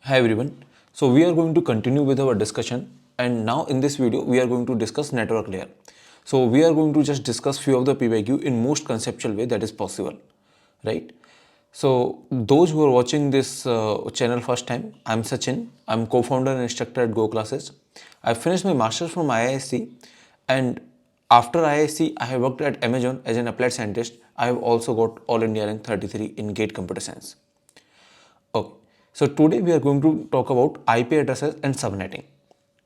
Hi everyone. So we are going to continue with our discussion, and now in this video we are going to discuss network layer. So we are going to just discuss few of the PYQ in most conceptual way that is possible, right? So those who are watching this channel first time, I'm Sachin. I'm co-founder and instructor at GoClasses. I finished my masters from IISc, and after IISc I have worked at Amazon as an applied scientist. I have also got All India rank 33 in GATE Computer Science. Okay, so today we are going to talk about IP addresses and subnetting,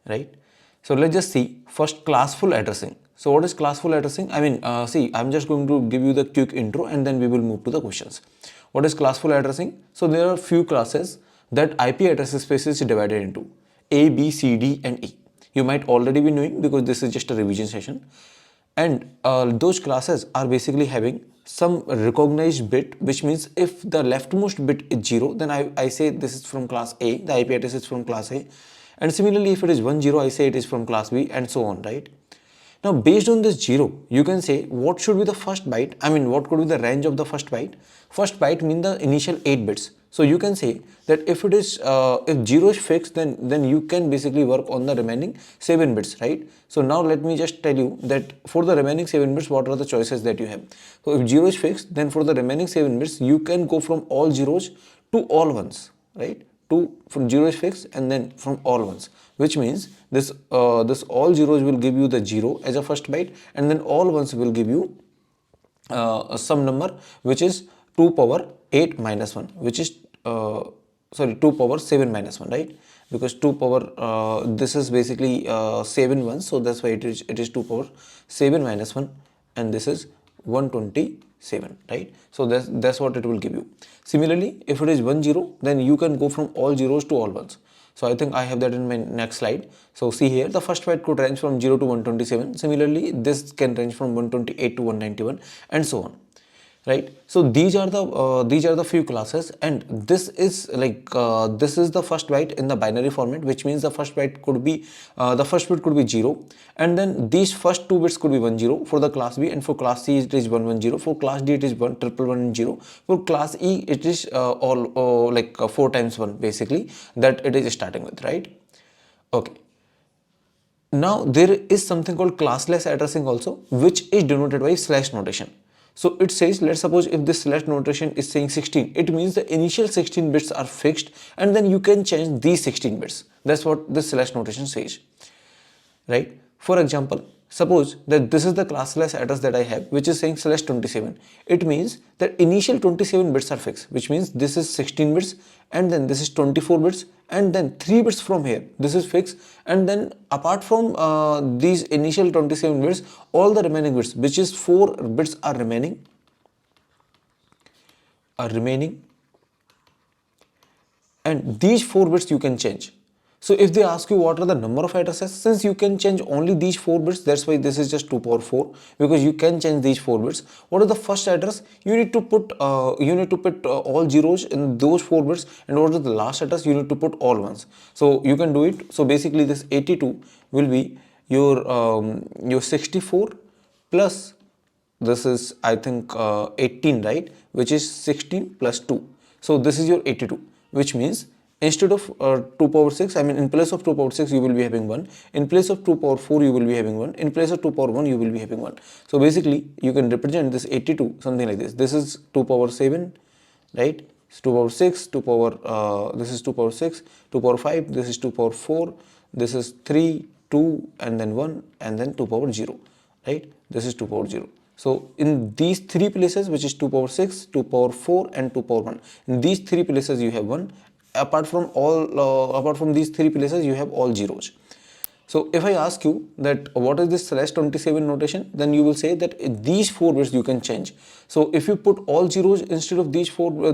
right? So let's just see first classful addressing. So what is classful addressing? See, I'm just going to give you the quick intro and then we will move to the questions. What is classful addressing? So there are few classes that IP address space is divided into A, B, C, D, and E. You might already be knowing because this is just a revision session. And those classes are basically having some recognized bit, which means if the leftmost bit is 0, then I say this is from class A, the IP address is from class A. And similarly, if it is 10, I say it is from class B, and so on, right? Now, based on this 0, you can say what should be the first byte. What could be the range of the first byte? First byte means the initial 8 bits. So you can say that if it is if 0 is fixed, then you can basically work on the remaining 7 bits, right? So now let me just tell you that for the remaining 7 bits, what are the choices that you have. So if 0 is fixed, then for the remaining 7 bits, you can go from all zeros to all ones, right? From 0 is fixed and then from all ones, which means this all zeros will give you the 0 as a first byte, and then all ones will give you some number which is 2 power 8 minus 1, which is 2 power 7 minus 1, right? Because 2 power this is basically 7 ones, so that's why it is 2 power 7 minus 1, and this is 127, right? So that's what it will give you. Similarly, if it is 10, then you can go from all zeros to all ones. So I think I have that in my next slide. So see here, the first byte could range from 0 to 127. Similarly, this can range from 128 to 191 and so on, right? So these are the few classes, and this is this is the first byte in the binary format, which means the first byte could be the first bit could be 0, and then these first two bits could be 10 for the class B, and for class C it is 110, for class D it is 11110, for class E it is all 4 times 1 basically that it is starting with, right? Okay. Now there is something called classless addressing also, which is denoted by slash notation. So it says, let's suppose if this slash notation is saying 16, it means the initial 16 bits are fixed, and then you can change these 16 bits. That's what this slash notation says, right? For example, suppose that this is the classless address that I have, which is saying slash 27. It means that initial 27 bits are fixed, which means this is 16 bits, and then this is 24 bits, and then 3 bits from here, this is fixed, and then apart from these initial 27 bits, all the remaining bits, which is 4 bits are remaining, and these 4 bits you can change. So if they ask you what are the number of addresses, since you can change only these 4 bits, that's why this is just 2 power 4, because you can change these 4 bits. What is the first address? You need to put all zeros in those 4 bits, and what is the last address? You need to put all ones. So you can do it. So basically this 82 will be your 64 plus this is I think 18, right, which is 16 plus 2. So this is your 82, which means instead of 2 power 6, in place of 2 power 6 you will be having 1, in place of 2 power 4 you will be having 1, in place of 2 power 1 you will be having 1. So basically you can represent this 82 something like this. This is 2 power 7, right? It's 2 power 6, 2 power this is 2 power 6, 2 power 5, this is 2 power 4, this is 3, 2, and then 1, and then 2 power 0, right? This is 2 power 0. So in these 3 places, which is 2 power 6, 2 power 4, and 2 power 1, in these 3 places you have 1. Apart from these 3 places, you have all zeros. So if I ask you that what is this slash 27 notation, then you will say that these 4 bits you can change. So if you put all zeros instead of these 4,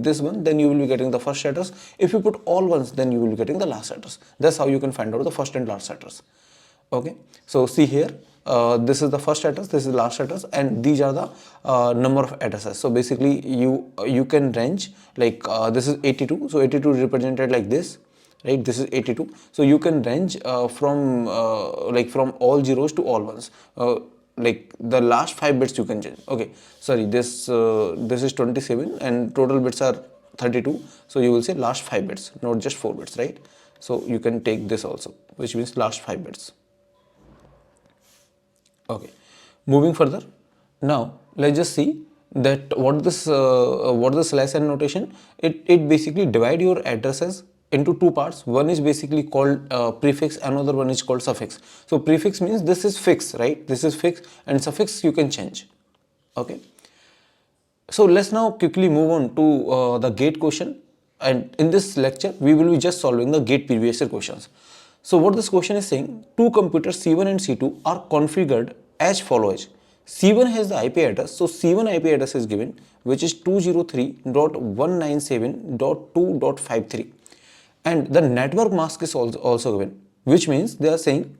this one, then you will be getting the first address. If you put all ones, then you will be getting the last address. That's how you can find out the first and last address. Okay, so see here, this is the first address, this is the last address, and these are the number of addresses. So basically you can range this is 82, so 82 is represented like this, right? This is 82, so you can range from all zeros to all ones. The last 5 bits you can change. Okay, sorry, this is 27 and total bits are 32. So you will say last 5 bits, not just 4 bits, right? So you can take this also, which means last 5 bits. Okay, moving further. Now let's just see that what the slash n notation. It basically divide your addresses into two parts. One is basically called prefix, another one is called suffix. So prefix means this is fixed, right? This is fixed, and suffix you can change. Okay. So let's now quickly move on to the gate question, and in this lecture we will be just solving the gate previous year questions. So what this question is saying, two computers C1 and C2 are configured as follows. C1 has the IP address, so C1 IP address is given, which is 203.197.2.53, and the network mask is also given, which means they are saying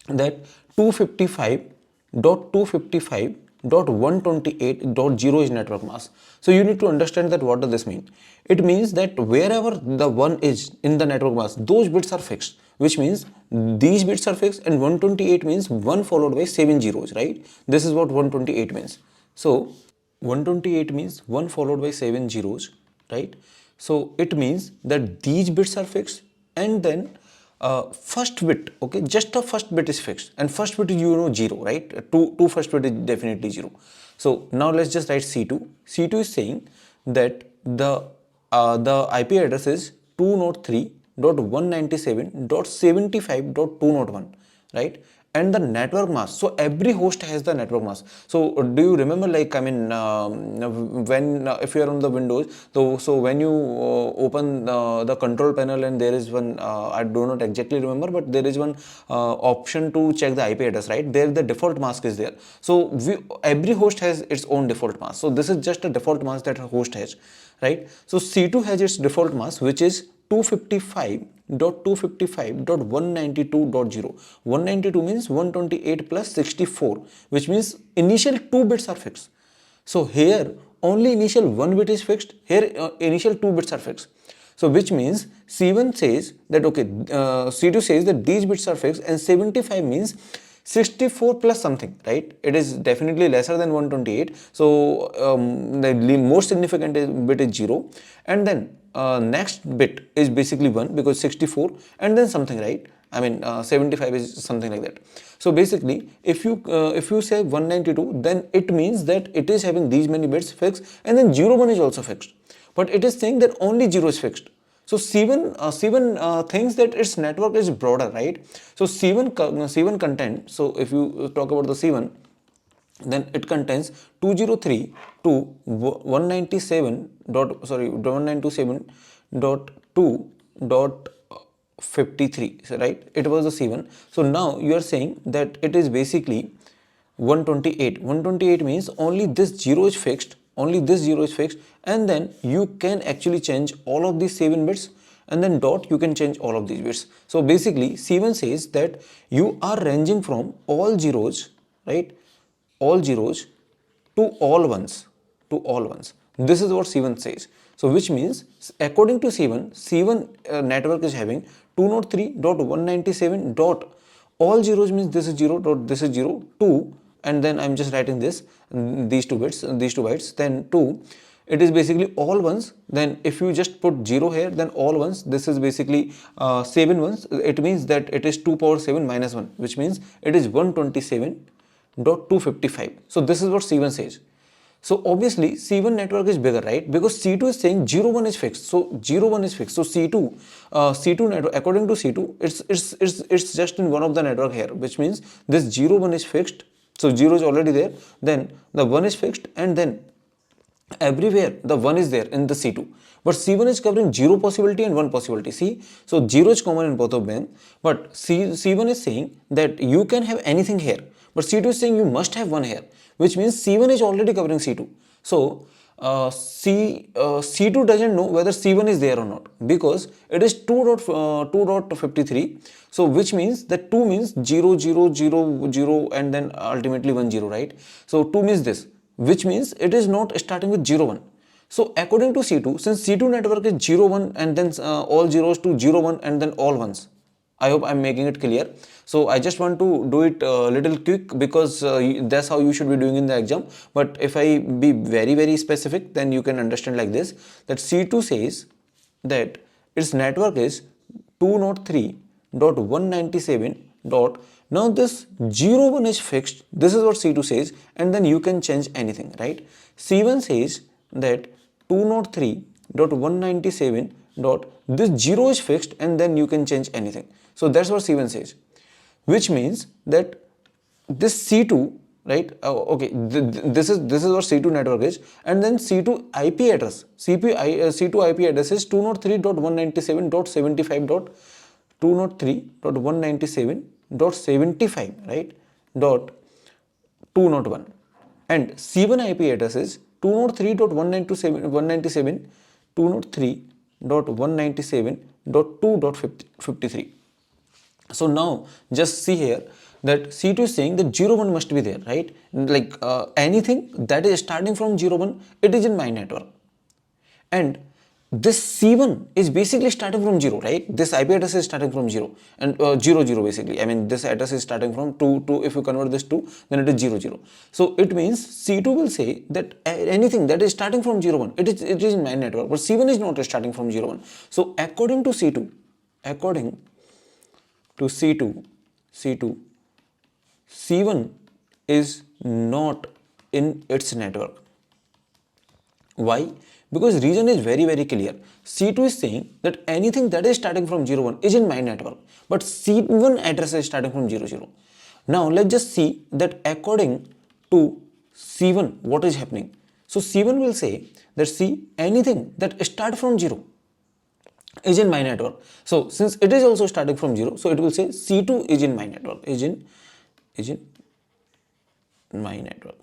that 255.255.128.0 is network mask. So you need to understand that what does this mean. It means that wherever the 1 is in the network mask, those bits are fixed, which means these bits are fixed, and 128 means 1 followed by 7 zeros, right? This is what 128 means. So 128 means 1 followed by 7 zeros, right? So it means that these bits are fixed, and then first bit, okay, just the first bit is fixed, and first bit is 0, right? Two first bit is definitely 0. So now let's just write C2. C2 is saying that the IP address is 203.197.75.201, right? And the network mask, so every host has the network mask. So do you remember, like, I mean, when if you are on the Windows, so when you open the control panel, and there is one, I do not exactly remember, but there is one option to check the IP address, right? There the default mask is there. So every host has its own default mask. So this is just a default mask that a host has, right? So C2 has its default mask, which is 255.255.192.0. 192 means 128 plus 64, which means initial 2 bits are fixed. So here only initial 1 bit is fixed, here initial 2 bits are fixed. So which means C1 says that, okay, C2 says that these bits are fixed, and 75 means 64 plus something, right? It is definitely lesser than 128. So the most significant bit is 0, and then next bit is basically 1 because 64, and then something, right? I mean 75 is something like that. So basically if you say 192, then it means that it is having these many bits fixed, and then 01 is also fixed, but it is saying that only 0 is fixed. So C1 thinks that its network is broader, right? So C1 content, so if you talk about the C1, then it contains 203 to 197.2.53, right? It was the C1. So now you are saying that it is basically 128. 128 means only this 0 is fixed, only this 0 is fixed, and then you can actually change all of these 7 bits, and then dot you can change all of these bits. So basically C1 says that you are ranging from all zeros, right? All zeros to all ones, to all ones. This is what C1 says. So which means according to C1 network is having 203.197 dot all zeros means this is 0 dot this is 0 2, and then I'm just writing this, these two bytes, then 2. It is basically all ones. Then if you just put 0 here, then all ones, this is basically 7 ones. It means that it is 2 power 7 minus 1, which means it is 127.255. So this is what C1 says. So obviously C1 network is bigger, right? Because C2 is saying 01 is fixed. So 01 is fixed. So C2 network, according to C2, it's just in one of the network here, which means this 01 is fixed. So 0 is already there. Then the 1 is fixed, and then everywhere the 1 is there in the C2. But C1 is covering 0 possibility and 1 possibility. See, so 0 is common in both of them. But C1 is saying that you can have anything here. But C2 is saying you must have 1 here, which means C1 is already covering C2. So C2 doesn't know whether C1 is there or not, because it is 2.53. So which means that 2 means 0, 0, 0, 0, and then ultimately 1, 0, right? So 2 means this, which means it is not starting with 0, 1. So according to C2, since C2 network is 0, 1, and then all zeros to 0, 1, and then all ones, I hope I'm making it clear. So I just want to do it a little quick because that's how you should be doing in the exam. But if I be very specific, then you can understand like this, that C2 says that its network is 203.197. Now this 01 is fixed. This is what C2 says, and then you can change anything, right? C1 says that 203.197. This 0 is fixed, and then you can change anything. So that's what C1 says, which means that this C2, right? Okay, this is what C2 network is, and then C2 IP address, C2 IP address is 203.197.75, right? Dot 201, and C1 IP address is 203.197.2.2.53. So now just see here that C2 is saying that 01 must be there, right? Like anything that is starting from 01, it is in my network. And this C1 is basically starting from 0, right? This IP address is starting from 0 and 0 0 basically. I mean, this address is starting from 2. If you convert this to, then it is 0 0. So it means C2 will say that anything that is starting from 01, it is in my network, but C1 is not starting from 01. So according to C2, C1 is not in its network. Why? Because reason is very clear. C2 is saying that anything that is starting from 01 is in my network, but C1 address is starting from 00. Now let's just see that according to C1 what is happening. So C1 will say that anything that start from 0 is in my network. So since it is also starting from 0, so it will say C2 is in my network, is in my network.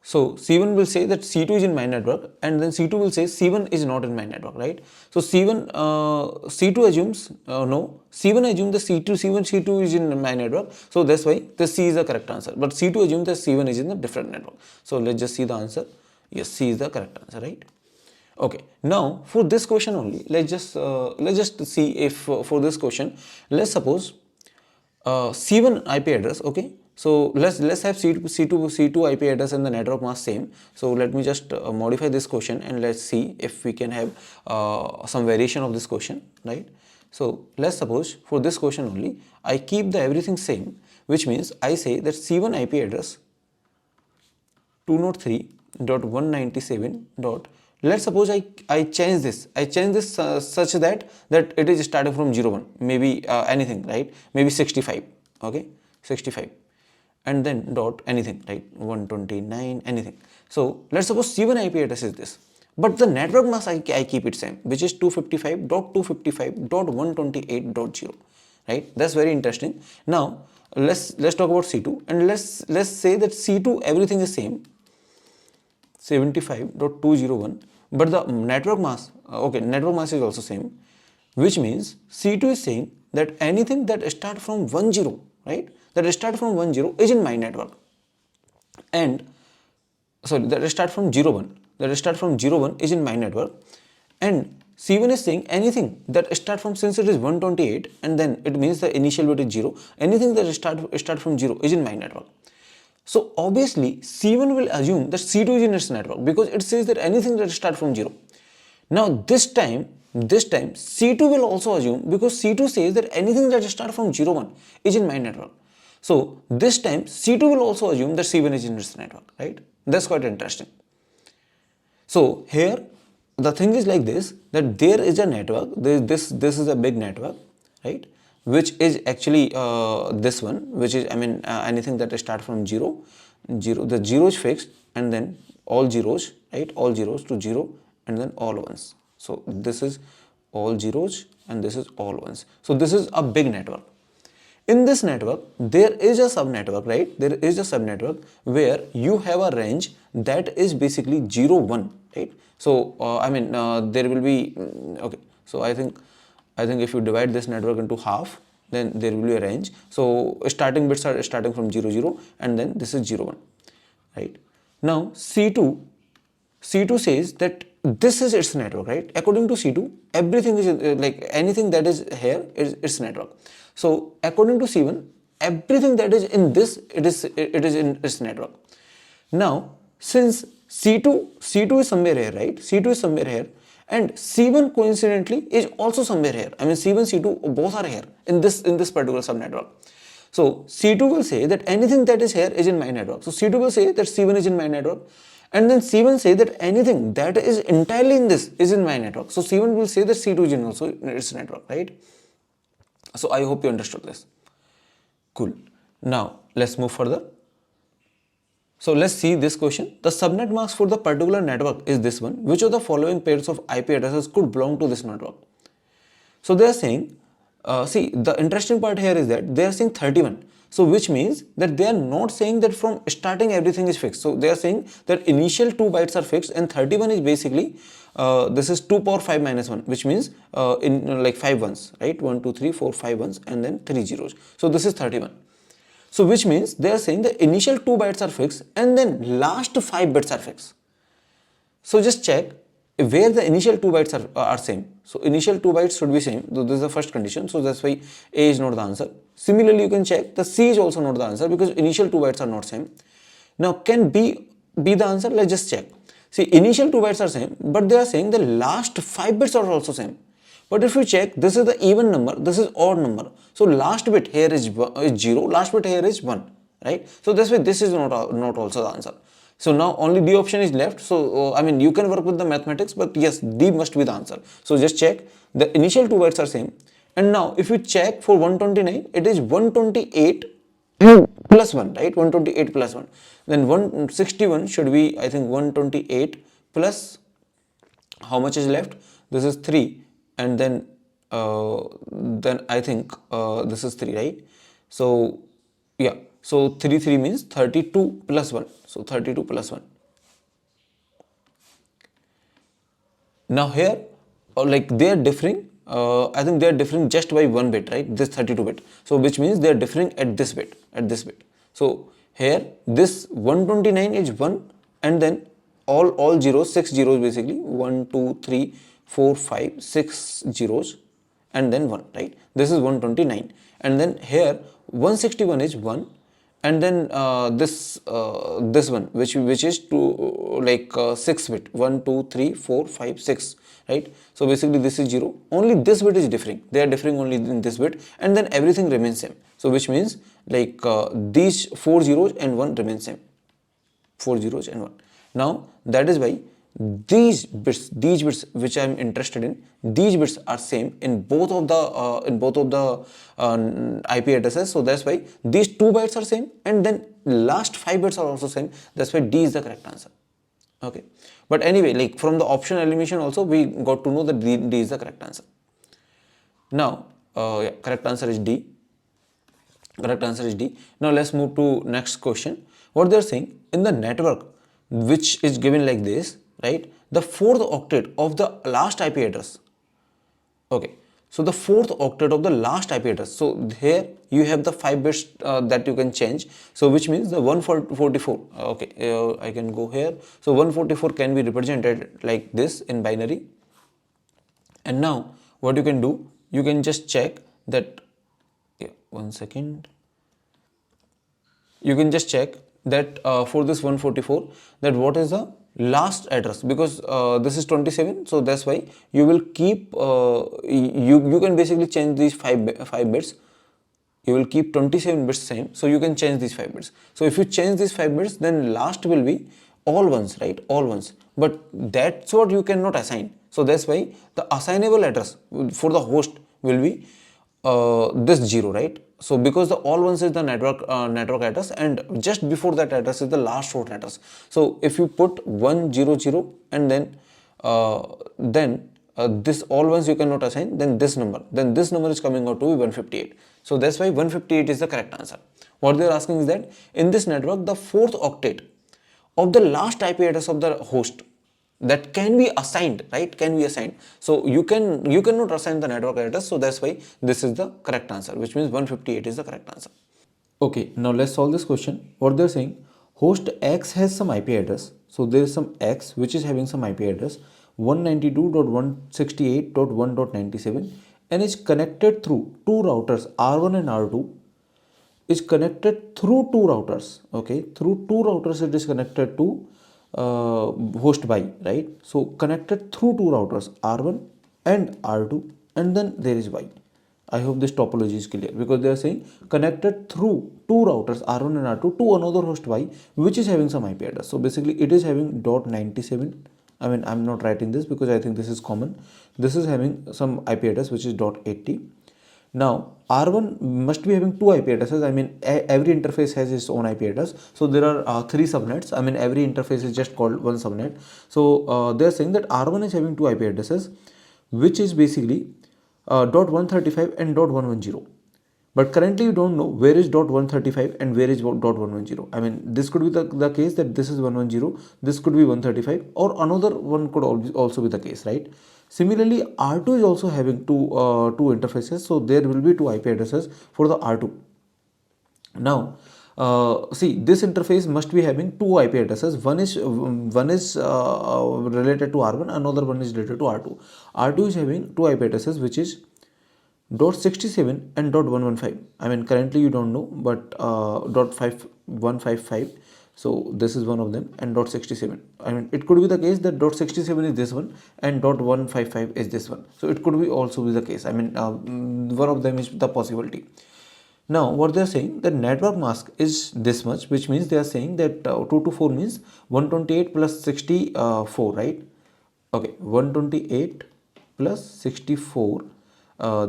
So C1 will say that C2 is in my network, and then C2 will say C1 is not in my network, right? So C2 assumes, no, C1 assumes that C2 is in my network. So that's why the C is the correct answer. But C2 assumes that C1 is in a different network. So let's just see the answer. Yes, C is the correct answer, right? Okay, now for this question only, let's just see if for this question, let's suppose C1 IP address. Okay, so let's have C2 IP address and the network mask same. So let me just modify this question and let's see if we can have some variation of this question, right? So let's suppose for this question only, I keep the everything same, which means I say that C1 IP address 203.197. Let's suppose I change this such that it is starting from 01, maybe anything, right? Maybe 65, okay, 65, and then dot anything, right? 129, anything. So let's suppose C1 IP address is this, but the network mask I keep it same, which is 255.255.128.0, right? That's very interesting. Now let's talk about C2, and let's say that C2 everything is same, 75.201, but the network mask, okay, network mask is also same, which means C2 is saying that anything that start from 10, right, that start from 10 is in my network, and sorry, that start from 01 is in my network, and C1 is saying anything that start from, since it is 128 and then it means the initial bit is 0, anything that start from 0 is in my network. So obviously C1 will assume that C2 is in its network because it says that anything that start from 0. Now this time C2 will also assume, because C2 says that anything that start from 01 is in my network. So this time C2 will also assume that C1 is in its network, right? That's quite interesting. So here the thing is like this, that there is a network, this is a big network, right? Which is actually this one, which is, I mean, anything that start from 0, the 0 is fixed, and then all zeros, right? All zeros to 0, and then all ones. So this is all zeros and this is all ones. So this is a big network. In this network, there is a subnetwork, right? There is a subnetwork where you have a range that is basically 0, 1, right? So I mean, there will be, okay, so I think if you divide this network into half, then there will be a range. So starting bits are starting from 0, 0, and then this is 0, 1, right? Now C2 says that this is its network, right? According to C2, everything is like anything that is here is its network. So according to C1, everything that is in this, it is in its network. Now since C2 is somewhere here, right? C2 is somewhere here, and C1 coincidentally is also somewhere here. I mean C1, C2 both are here in this particular subnetwork. So C2 will say that anything that is here is in my network. So C2 will say that C1 is in my network, and then C1 say that anything that is entirely in this is in my network. So C1 will say that C2 is in also its network, right? So I hope you understood this. Cool. Now let's move further. So let's see this question. The subnet mask for the particular network is this one. Which of the following pairs of IP addresses could belong to this network? So they are saying, see, the interesting part here is that they are saying 31. So which means that they are not saying that from starting everything is fixed. So they are saying that initial 2 bytes are fixed, and 31 is basically, this is 2 power 5 minus 1, which means in like 5 ones, right? 1, 2, 3, 4, 5 ones, and then 3 zeros. So this is 31. So which means they are saying the initial 2 bytes are fixed and then last 5 bits are fixed. So just check where the initial 2 bytes are same. So initial 2 bytes should be same. So this is the first condition. So that's why A is not the answer. Similarly, you can check the C is also not the answer because initial 2 bytes are not same. Now can B be the answer? Let's just check. See, initial 2 bytes are same, but they are saying the last 5 bits are also same. But if you check, this is the even number, this is odd number. So last bit here is 0, last bit here is 1, right? So that's why this is not also the answer. So now only D option is left. So I mean you can work with the mathematics, but yes, D must be the answer. So just check, the initial 2 bytes are same. And now if you check for 129, it is 128 plus 1, right? 128 plus 1. Then 161 should be, I think, 128 plus, how much is left? This is 3, and then I think this is 3, right? So yeah, so 3 means 32 plus 1. So 32 plus 1. Now here, like they are differing, I think they are differing just by 1 bit, right? This 32 bit. So which means they are differing at this bit, So here this 129 is 1, and then all zeros, 6 zeros basically, 1, 2, 3, 4, 5, 6 zeros, and then 1, right? This is 129, and then here 161 is 1, and then this one which is to 6 bit, 1, 2, 3, 4, 5, 6, right? So basically this is 0, only this bit is differing, they are differing only in this bit, and then everything remains same. So which means like these 4 zeros and 1 remain same, 4 zeros and 1. Now that is why these bits which I am interested in, these bits are same in both of the IP addresses. So that's why these 2 bytes are same, and then last 5 bits are also same. That's why D is the correct answer. Okay, but anyway, like from the option elimination also we got to know that D is the correct answer. Now yeah, correct answer is D. Now let's move to next question. What they're saying, in the network which is given like this, right? The 4th octet of the last IP address. Okay, so the 4th octet of the last IP address. So here you have the 5 bits that you can change. So which means the 144. Okay, I can go here. So 144 can be represented like this in binary. And now what you can do, you can just check that. Yeah, 1 second. You can just check that for this 144, that what is the last address, because this is 27. So that's why you will keep you can basically change these 5 bits. You will keep 27 bits same, so you can change these 5 bits. So if you change these 5 bits, then last will be all ones, right? All ones. But that's what you cannot assign. So that's why the assignable address for the host will be this 0, right? So because the all ones is the network address, and just before that address is the last 4 address. So if you put 100 and then this all ones you cannot assign, then this number is coming out to be 158. So that's why 158 is the correct answer. What they are asking is that in this network, the 4th octet of the last IP address of the host that can be assigned, right? Can be assigned. So you cannot assign the network address. So that's why this is the correct answer, which means 158 is the correct answer. Okay, now let's solve this question. What they're saying, host X has some IP address. So there is some X which is having some IP address. 192.168.1.97 and is connected through two routers R1 and R2, is connected through two routers. Okay, through two routers it is connected to host by, right? So connected through two routers R1 and R2, and then there is Y. I hope this topology is clear, because they are saying connected through two routers R1 and R2 to another host Y, which is having some IP address. So basically it is having .97. I mean, I'm not writing this because I think this is common. This is having some IP address which is .80. Now R1 must be having two IP addresses. I mean, every interface has its own IP address. So there are three subnets. I mean, every interface is just called one subnet. So they are saying that R1 is having two IP addresses, which is basically .135 and .110. But currently you don't know where is .135 and where is .110. I mean, this could be the case that this is 110, this could be 135, or another one could also be the case, right? Similarly, R2 is also having two interfaces, so there will be two IP addresses for the R2. Now, see, this interface must be having two IP addresses. One is related to R1, another one is related to R2. R2 is having two IP addresses, which is .67 and .115. I mean, currently you don't know, but .155. So this is one of them, and .67. I mean, it could be the case that .67 is this one and .155 is this one. So it could be also be the case. I mean, one of them is the possibility. Now what they are saying, the network mask is this much, which means they are saying that 224 means 128 plus 64, right? Okay, 128 plus 64,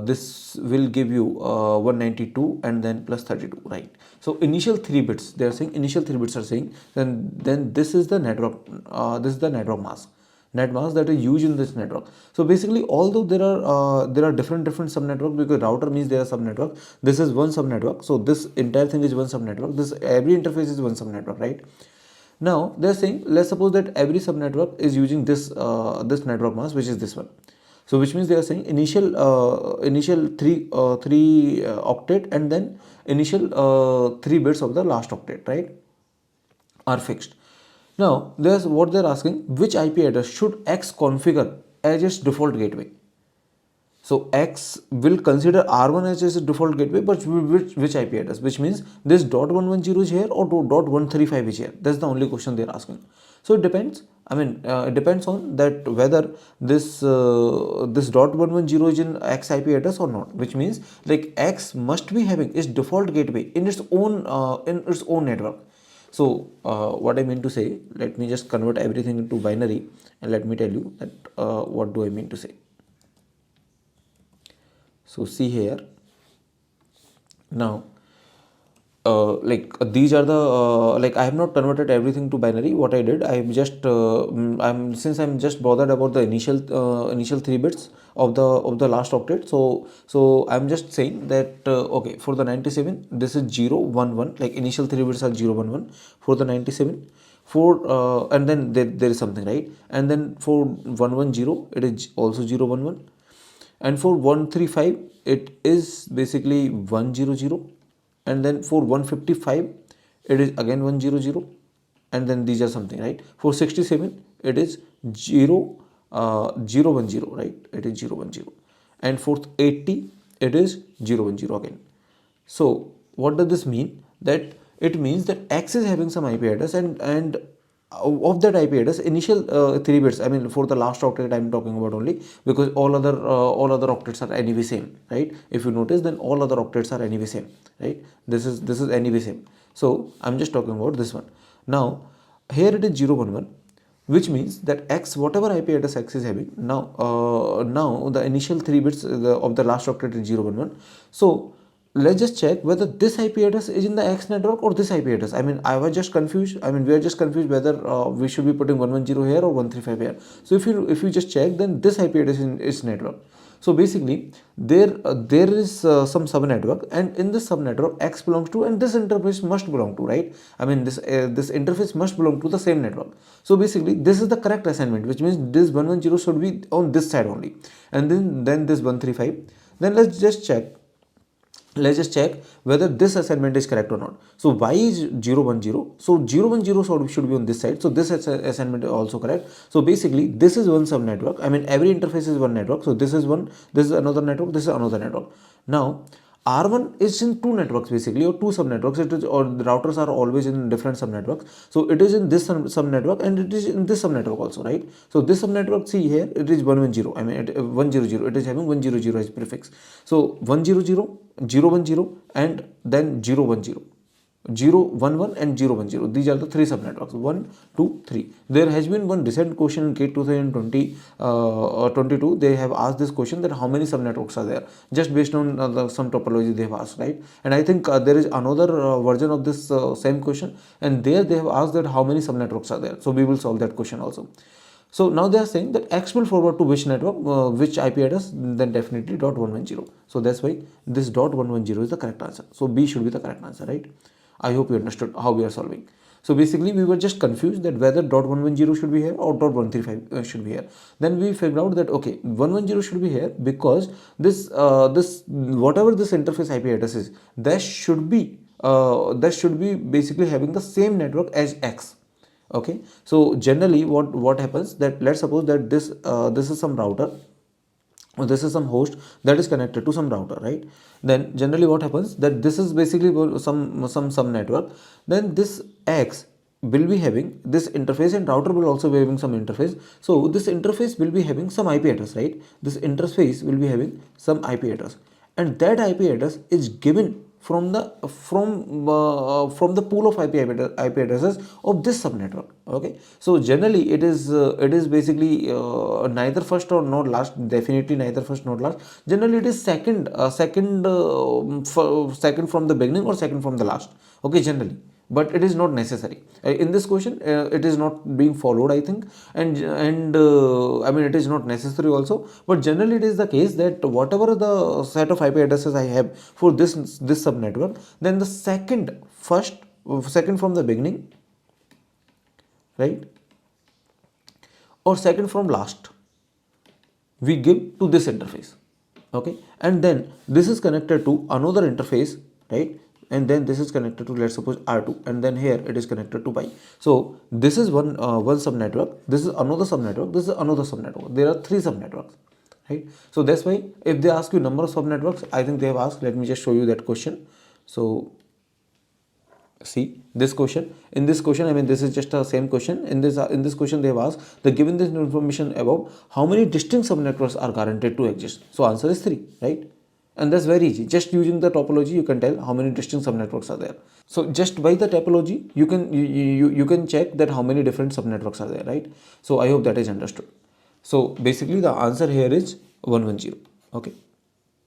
this will give you 192 and then plus 32, right? So initial 3 bits, they are saying initial 3 bits are saying, then this is the network, mask, net mask that is used in this network. So basically, although there are different subnetworks, because router means there are subnetwork, this is one subnetwork, so this entire thing is one subnetwork, this every interface is one subnetwork, right? Now they are saying, let's suppose that every subnetwork is using this this network mask, which is this one. So which means they are saying initial three octet and then initial 3 bits of the last octet, right, are fixed. Now there's what they're asking, which IP address should X configure as its default gateway? So X will consider R1 as its default gateway, but which IP address? Which means this .110 is here or .135 is here. That's the only question they're asking. So it depends. I mean, it depends on that whether this this .110 is in X IP address or not. Which means like X must be having its default gateway in its own network. So what I mean to say, let me just convert everything into binary and let me tell you that what do I mean to say. So see here, now these are the like I have not converted everything to binary. What I did, I just I'm just bothered about the initial 3 bits of the last octet. So I'm just saying that okay, for the 97 this is 0 1 1, like initial 3 bits are 0 1 1 for the 97. For and then there is something, right? And then for 110 it is also 0 1 1, and for 135 it is basically 100, and then for 155 it is again 100, and then these are something, right? For 67 it is 0 010, right? It is 010, and for 80 it is 010 again. So what does this mean? That it means that X is having some IP address, and of that IP address, initial 3 bits, I mean for the last octet I'm talking about only, because all other octets are anyway same, right? If you notice, then all other octets are anyway same, right? This is anyway same. So I'm just talking about this one. Now here it is 011, which means that X, whatever IP address X is having, now now the initial 3 bits of the last octet is 011. So let's just check whether this IP address is in the X network or this IP address. I mean, I was just confused. I mean, we are just confused whether we should be putting 110 here or 135 here. So if you just check, then this IP address is in its network. So basically, there is some subnetwork, and in this subnetwork X belongs to, and this interface must belong to, right? I mean, this interface must belong to the same network. So basically, this is the correct assignment, which means this 110 should be on this side only, and then this 135. Then let's just check let's just check whether this assignment is correct or not. So why is 010? So 010 should be on this side. So this assignment is also correct. So basically this is one sub network. I mean every interface is one network. So this is one, this is another network, this is another network. Now R1 is in two networks basically, or two sub networks. It is, or the routers are always in different sub networks. So it is in this sub network and it is in this sub network also, right? So this sub network, see here, it is 110. I mean 100. It is having 100 as prefix. So 100, 010, and then 010. 011 and 010. These are the three subnetworks. 1, 2, 3. There has been one recent question in GATE 2020 22. They have asked this question that how many subnetworks are there, just based on some topology they have asked, right? And I think there is another version of this same question, and there they have asked that how many subnetworks are there. So we will solve that question also. So now they are saying that X will forward to which network, which IP address, then definitely .110. So that's why this .110 is the correct answer. So B should be the correct answer, right? I hope you understood how we are solving. So basically we were just confused that whether .110 should be here or .135 should be here. Then we figured out that okay, 110 should be here because this whatever this interface IP address is, that should be basically having the same network as X. Okay, so generally what happens, that let's suppose that this is some router, or this is some host that is connected to some router, right? Then generally what happens, that this is basically some network. Then this X will be having this interface, and router will also be having some interface. So this interface will be having some IP address, right? This interface will be having some IP address, and that IP address is given from the pool of IP addresses of this subnetwork. Okay, so generally it is basically neither first or not last. Definitely neither first nor last. Generally it is second from the beginning or second from the last. Okay, generally, but it is not necessary in this question. It is not being followed, I think, and I mean it is not necessary also, but generally it is the case that whatever the set of IP addresses I have for this sub network, then the second from the beginning, right, or second from last, we give to this interface. Okay, and then this is connected to another interface, right? And then this is connected to, let's suppose, R2, and then here it is connected to pi. So this is one subnetwork, this is another subnetwork, this is another subnetwork. There are three subnetworks, right? So that's why if they ask you number of subnetworks, I think they have asked, let me just show you that question. So see this question, in this question, I mean this is just a same question. In this question they have asked, the given this information about how many distinct subnetworks are guaranteed to exist. So answer is 3, right? And that's very easy. Just using the topology you can tell how many distinct subnetworks are there. So just by the topology you can check that how many different subnetworks are there, right? So I hope that is understood. So basically the answer here is 110. Okay,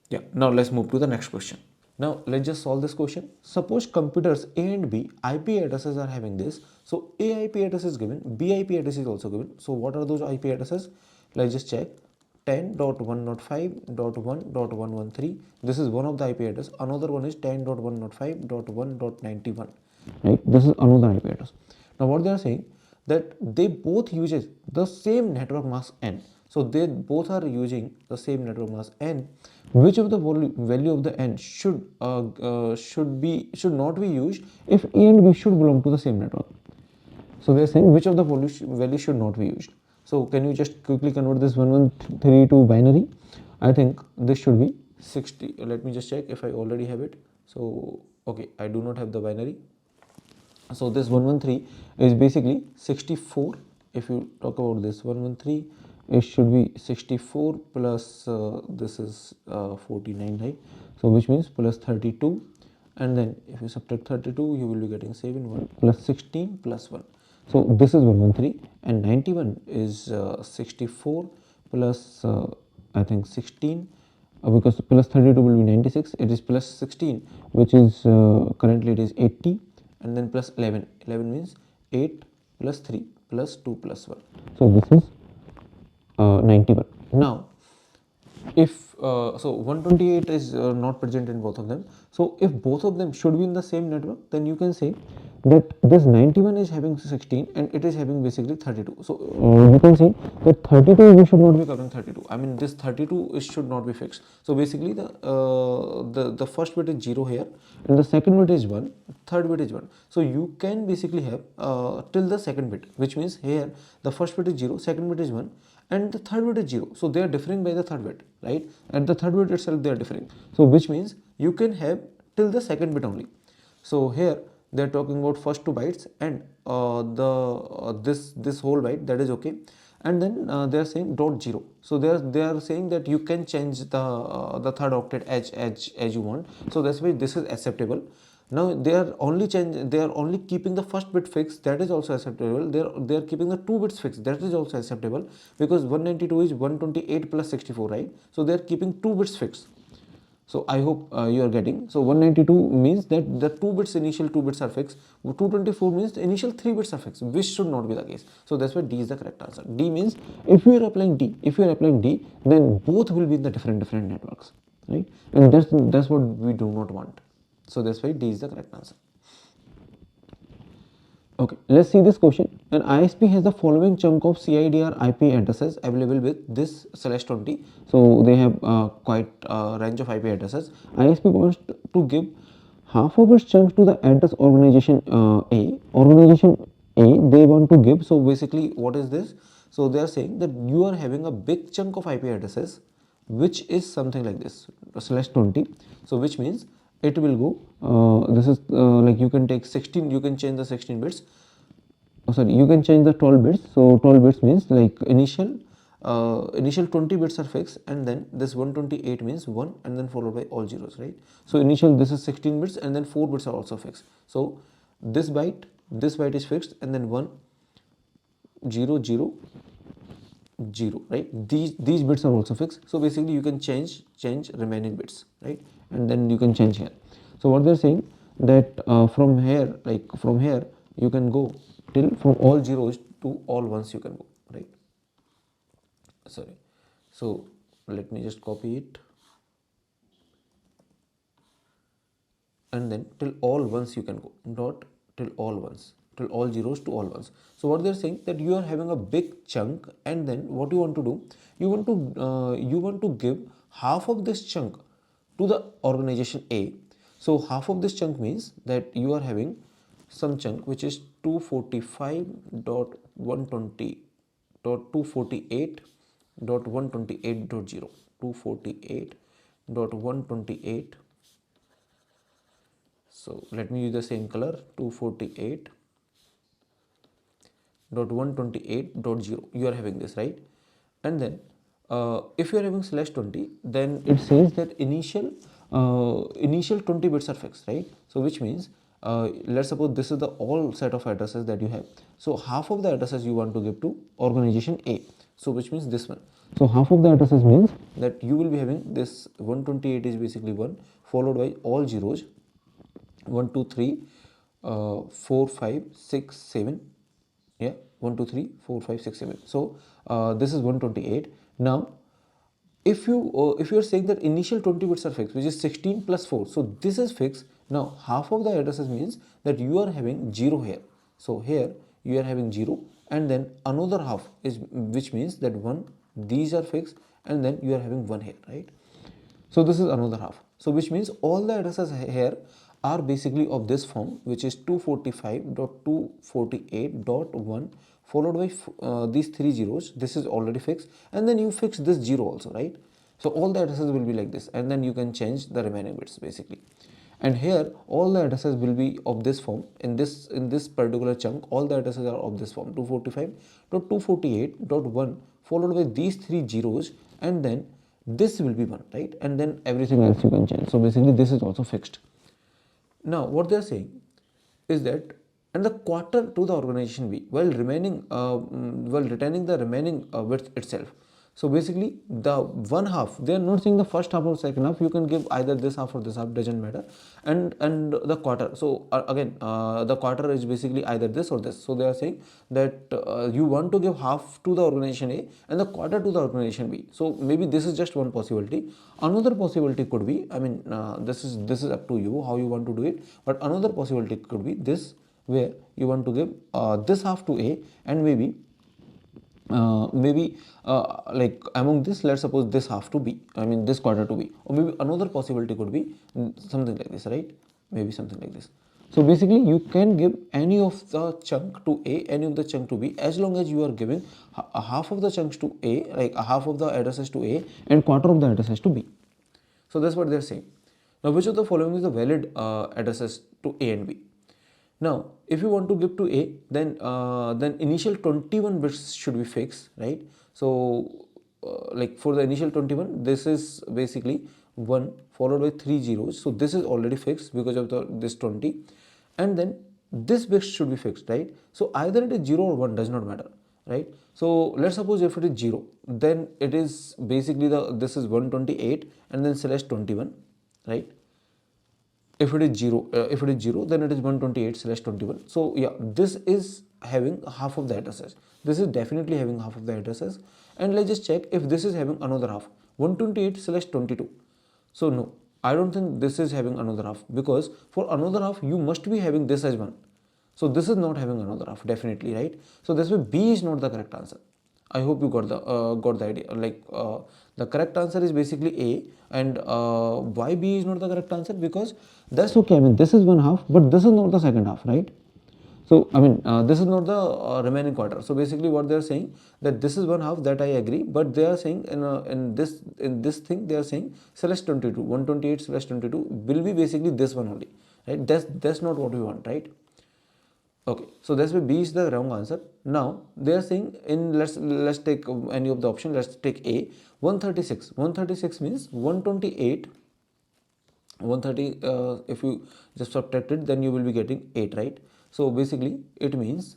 yeah. Now let's move to the next question. Now let's just solve this question. Suppose computers A and B IP addresses are having this. So A IP address is given, B IP address is also given. So what are those IP addresses? Let's just check. 10.105.1.113. This is one of the IP address. Another one is 10.105.1.91. Right? This is another IP address. Now what they are saying, that they both uses the same network mask n. So they both are using the same network mask n. Which of the value of the n should not be used if A and B should belong to the same network? So we are saying which of the value should not be used. So can you just quickly convert this 113 to binary? I think this should be 60. Let me just check if I already have it. So okay, I do not have the binary. So this 113 is basically 64. If you talk about this 113, it should be 64 plus this is 49, right? So which means plus 32, and then if you subtract 32 you will be getting 7 plus 16 plus 1. So this is 113, and 91 is 64 plus I think 16, because plus 32 will be 96. It is plus 16, which is currently it is 80, and then plus 11. 11 means 8 plus 3 plus 2 plus 1. So this is 91. Now if so 128 is not present in both of them. So if both of them should be in the same network, then you can say that this 91 is having 16 and it is having basically 32. So you can see that 32 we should not be covering 32. I mean this 32 is should not be fixed. So basically the first bit is 0 here and the second bit is 1, third bit is 1. So you can basically have till the second bit, which means here the first bit is 0, second bit is 1 and the third bit is 0. So they are differing by the third bit, right? At the third bit itself they are differing. So which means you can have till the second bit only. So here they are talking about first two bytes and this whole byte, that is okay. And then they are saying dot 0. So they are saying that you can change the third octet as you want. So that's why this is acceptable. Now they are only keeping the first bit fixed, that is also acceptable. They are keeping the two bits fixed, that is also acceptable, because 192 is 128 plus 64, right? So they are keeping two bits fixed. So I hope you are getting. So 192 means that the initial two bits are fixed. 224 means the initial three bits are fixed, which should not be the case. So that's why D is the correct answer. D means if you are applying D, then both will be in the different networks, right? And that's what we do not want. So that's why D is the correct answer. Okay, let's see this question. An ISP has the following chunk of CIDR IP addresses available with this /20. So they have quite a range of IP addresses. ISP wants to give half of its chunks to the address organization A. Organization A they want to give. So basically, what is this? So they are saying that you are having a big chunk of IP addresses, which is something like this /20. So which means it will go this is like you can take 16, you can change the 16 bits, you can change the 12 bits. So 12 bits means like initial 20 bits are fixed and then this 128 means 1 and then followed by all zeros, right? So initial this is 16 bits and then 4 bits are also fixed. So this byte is fixed and then 1 0 0 0, right? These bits are also fixed. So basically you can change remaining bits, right? And then you can change here. So what they're saying that from here you can go till from all zeros to all ones you can go, right? Sorry. So let me just copy it and then till all ones you can go, dot till all ones, till all zeros to all ones. So what they're saying that you are having a big chunk and then what you want to do, you want to give half of this chunk to the organization A. So half of this chunk means that you are having some chunk which is 245.120.248.128.0, 248.128. So let me use the same color, 248.128.0. You are having this, right? And then if you are having /20, then it says that initial 20 bits are fixed, right? So which means let's suppose this is the all set of addresses that you have. So half of the addresses you want to give to organization A. So which means this one. So half of the addresses means that you will be having this 128 is basically 1 followed by all zeros 1 2 3 4 5 6 7, yeah, 1 2 3 4 5 6 7. So this is 128. Now if you are saying that initial 20 bits are fixed, which is 16 plus 4, so this is fixed. Now half of the addresses means that you are having 0 here. So here you are having 0 and then another half is, which means that 1, these are fixed and then you are having 1 here, right? So this is another half. So which means all the addresses here are basically of this form, which is 245.248.1 followed by these three zeros. This is already fixed and then you fix this 0 also, right? So all the addresses will be like this and then you can change the remaining bits basically. And here all the addresses will be of this form. In this particular chunk all the addresses are of this form, 245.248.1 followed by these three zeros and then this will be 1, right? And then everything else you can change. So basically this is also fixed. Now what they are saying is that and the quarter to the organization B while retaining the remaining width itself. So basically the one half, they are not saying the first half or second half, you can give either this half or this half, doesn't matter. And the quarter, so again the quarter is basically either this or this. So they are saying that you want to give half to the organization A and the quarter to the organization B. So maybe this is just one possibility. Another possibility could be, I mean this is up to you how you want to do it, but another possibility could be this where you want to give this half to A, and maybe like among this, let's suppose this half to B, I mean this quarter to B, or maybe another possibility could be something like this, right? Maybe something like this. So basically you can give any of the chunk to A, any of the chunk to B, as long as you are giving a half of the chunks to A, like a half of the addresses to A and quarter of the addresses to B. So that's what they're saying. Now which of the following is the valid addresses to A and B? Now, if you want to give to A, then initial 21 bits should be fixed, right? So, like for the initial 21, this is basically 1 followed by 3 zeros. So this is already fixed because of this 20, and then this bit should be fixed, right? So either it is 0 or 1, does not matter, right? So let's suppose if it is 0, then it is basically this is 128 and then slash 21, right? If it is 0, then it is 128 slash 21. So yeah, this is having half of the addresses. This is definitely having half of the addresses. And let's just check if this is having another half, 128 slash 22. So no, I don't think this is having another half, because for another half you must be having this as 1. So this is not having another half, definitely, right? So that's why B is not the correct answer. I hope you got the idea. Like the correct answer is basically A, and why B is not the correct answer? Because that's okay. I mean, this is one half, but this is not the second half, right? So I mean, this is not the remaining quarter. So basically, what they are saying, that this is one half, that I agree, but they are saying in this thing, they are saying slash 22, 128 slash 22 will be basically this one only, right? That's not what we want, right? Okay, so that's why B is the wrong answer. Now they are saying in let's take any of the option. Let's take A. 136. 136 means 128. 130. If you just subtract it, then you will be getting 8, right? So basically it means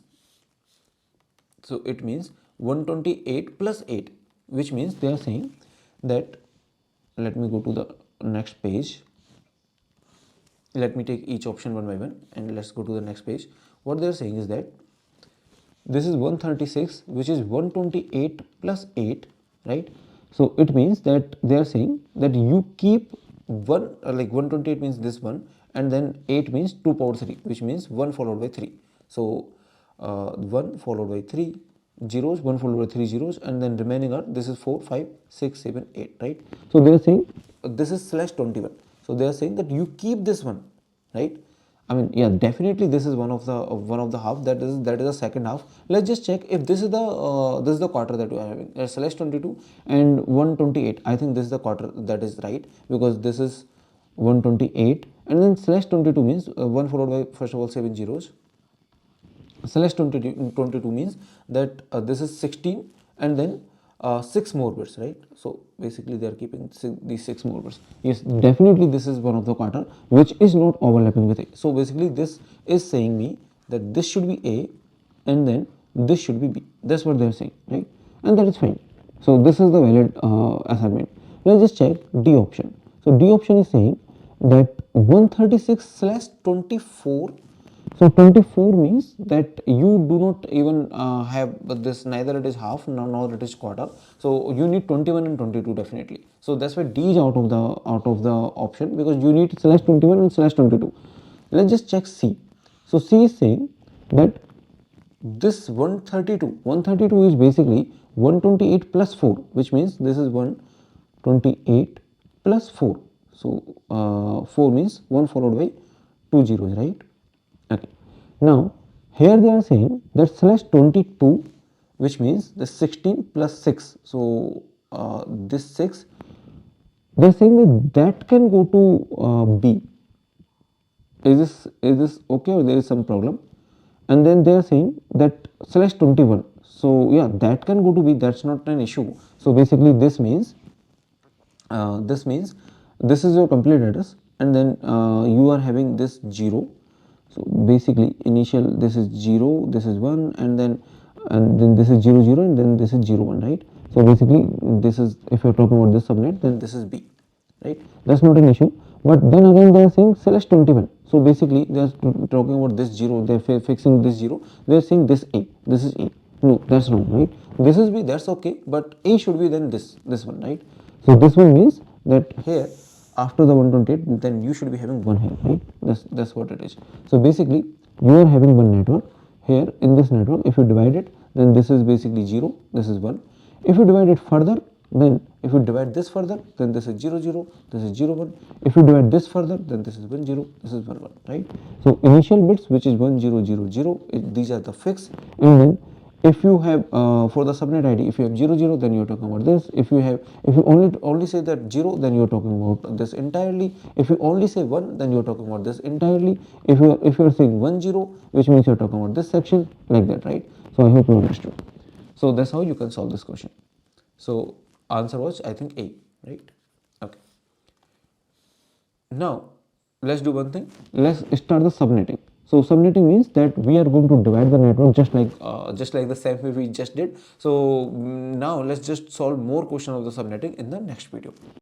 128 plus 8, which means they are saying that. Let me go to the next page. Let me take each option one by one, and let's go to the next page. What they are saying is that this is 136, which is 128 plus 8, right? So it means that they are saying that you keep one, like 128 means this one, and then 8 means 2 power 3, which means 1 followed by 3. So 1 followed by 3 zeros, 1 followed by 3 zeros, and then remaining are, this is 4, 5, 6, 7, 8, right? So they are saying this is slash 21. So they are saying that you keep this one, right? I mean, yeah, definitely this is one of the half, that is the second half. Let's just check if this is the quarter that we are having. Slash 22 and 128. I think this is the quarter that is right, because this is 128 and then slash 22 means 1 followed by, first of all, 7 zeros. Slash 22 means that this is 16 and then 6 more bits, right? So basically they are keeping these 6 more bits. Yes, definitely this is one of the quarter which is not overlapping with A. So basically this is saying me that this should be A and then this should be B. That's what they are saying, right? And that is fine. So this is the valid assignment. Let's just check D option. So D option is saying that 136 slash 24. So 24 means that you do not even have this, neither it is half nor it is quarter. So you need 21 and 22 definitely. So that's why D is out of the option, because you need slash 21 and slash 22. Let's just check C. So C is saying that this 132 is basically 128 plus 4, which means this is 128 plus 4. So 4 means 1 followed by 2 zeros, right? Okay. Now here they are saying that slash 22, which means the 16 plus 6. So this 6, they are saying that can go to B. Is this okay, or there is some problem? And then they are saying that slash 21. So yeah, that can go to B. That's not an issue. So basically this means this is your complete address, and then you are having this 0. So basically initial, this is 0, this is 1, and then this is 0 0, and then this is 0 1, right? So basically this is, if you are talking about this subnet, then this is B, right? That's not an issue. But then again they are saying slash 21. So basically they are talking about this 0, they are fixing this 0, they are saying this A, this is A. No, that's wrong, right? This is B, that's okay, but A should be then this one, right? So this one means that here after the 128, then you should be having 1 here, right? That's what it is. So basically you are having one network. Here in this network, if you divide it, then this is basically 0, this is 1. If you divide it further, then if you divide this further, then this is 0 0, this is 0 1. If you divide this further, then this is 1 0, this is 1 1, right? So initial bits, which is 1 0 0 0, these are the fixed. And then if you have for the subnet ID, if you have 0 0, then you're talking about this. If you only say that 0, then you're talking about this entirely. If you only say 1, then you're talking about this entirely. If you're saying 1 0, which means you're talking about this section, like that, right? So I hope you understood. So that's how you can solve this question. So answer was, I think, A, right? Okay. Now let's do one thing. Let's start the subnetting. So subnetting means that we are going to divide the network just like the same way we just did. So now let's just solve more question of the subnetting in the next video.